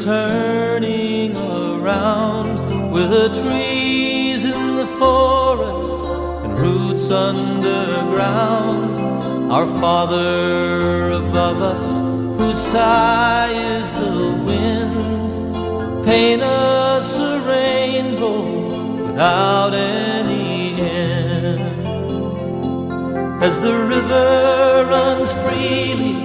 turning around, with the trees in the forest and roots underground. Our Father above us, whose sigh is the wind, paint us a rainbow without any end. As the river runs freely,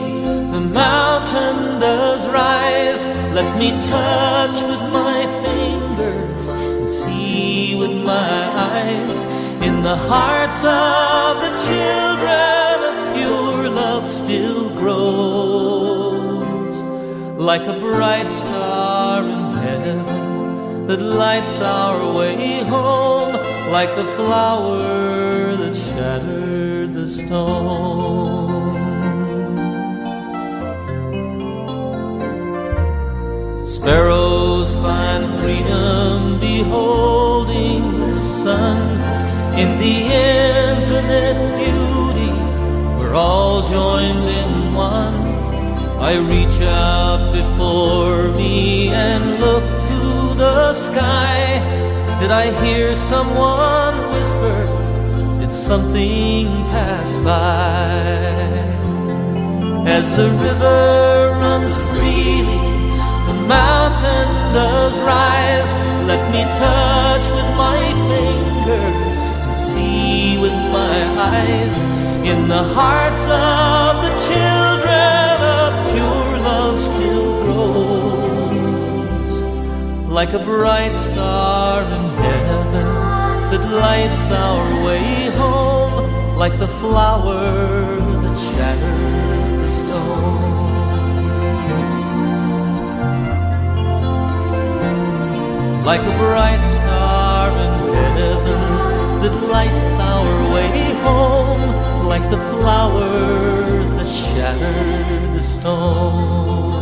the mountain does rise. Let me touch with my fingers and see with my eyes. In the hearts of the children, a pure love still grows, like a bright star in heaven that lights our way home, like the flower that shattered the stone. Sparrows find freedom beholding the sun. In the infinite beauty, we're all joined in one. I reach out before me and look to the sky. Did I hear someone whisper? Did something pass by? As the river runs freely, the mountain does rise. Let me touch with my fingers and see with my eyes. In the hearts of the children, a pure love still grows, like a bright star in heaven that lights our way home, like the flower that shattered the stone. Like a bright star in heaven that lights our way home, like the flower that shattered the stone.